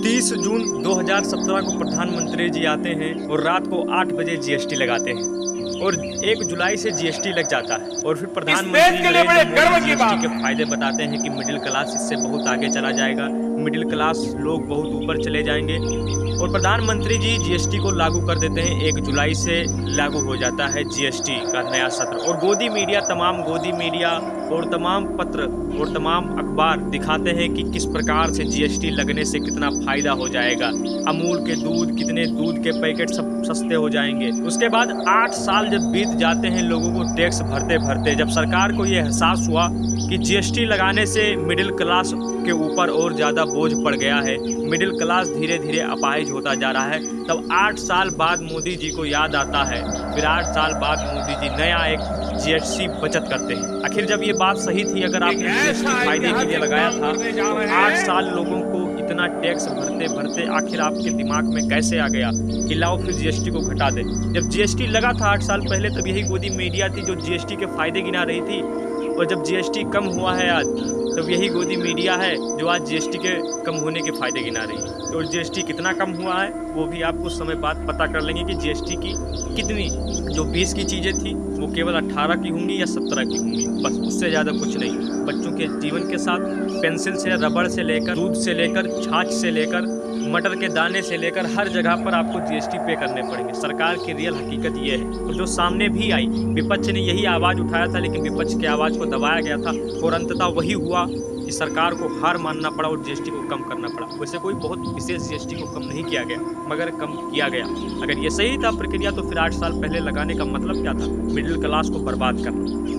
30 जून 2017 को प्रधानमंत्री जी आते हैं और रात को 8 बजे जीएसटी लगाते हैं और 1 जुलाई से जीएसटी लग जाता है। और फिर प्रधानमंत्री नरेंद्र मोदी जीएसटी के फायदे बताते हैं कि मिडिल क्लास इससे बहुत आगे चला जाएगा, मिडिल क्लास लोग बहुत ऊपर चले जाएंगे। और प्रधानमंत्री जी जीएसटी को लागू कर देते हैं, 1 जुलाई से लागू हो जाता है जीएसटी का नया सत्र। और तमाम गोदी मीडिया और तमाम पत्र और तमाम अखबार दिखाते हैं कि किस प्रकार से जीएसटी लगने से कितना फायदा हो जाएगा। अमूल के दूध, कितने दूध के पैकेट सब सस्ते हो जाएंगे। उसके बाद 8 साल जब बीत जाते हैं लोगों को टैक्स भरते भरते, जब सरकार को ये एहसास हुआ कि जीएसटी लगाने से मिडिल क्लास के ऊपर और ज़्यादा बोझ पड़ गया है, मिडिल क्लास धीरे धीरे अपाहिज होता जा रहा है, तब 8 साल बाद मोदी जी को याद आता है। फिर 8 साल बाद मोदी जी नया एक जीएसटी बचत करते हैं। आखिर जब ये बात सही थी, अगर आपने जीएसटी फायदे के लिए लगाया था तो 8 साल लोगों को इतना टैक्स भरते भरते आखिर आपके दिमाग में कैसे आ गया कि लाओ फिर जीएसटी को घटा दे। जब जीएसटी लगा था 8 साल पहले, तब यही गोदी मीडिया थी जो जीएसटी के फायदे गिना रही थी। और जब जीएसटी कम हुआ है आज, तब यही गोदी मीडिया है जो आज जीएसटी के कम होने के फायदे गिना रही है। और जीएसटी कितना कम हुआ है वो भी आप कुछ समय बाद पता कर लेंगे कि जीएसटी की कितनी, जो 20 की चीज़ें थी वो केवल 18 की होंगी या 17 की होंगी, बस उससे ज़्यादा कुछ नहीं। बच्चों के जीवन के साथ पेंसिल से, रबड़ से लेकर, दूध से लेकर, छाछ से लेकर, मटर के दाने से लेकर हर जगह पर आपको जीएसटी पे करने पड़ेंगे। सरकार की रियल हकीकत ये है। तो जो सामने भी आई, विपक्ष ने यही आवाज़ उठाया था, लेकिन विपक्ष की आवाज़ को दबाया गया था और अंततः वही हुआ कि सरकार को हार मानना पड़ा और जीएसटी को कम करना पड़ा। वैसे कोई बहुत विशेष जीएसटी को कम नहीं किया गया, मगर कम किया गया। अगर ये सही था प्रक्रिया, तो फिर 8 साल पहले लगाने का मतलब क्या था? मिडिल क्लास को बर्बाद करना।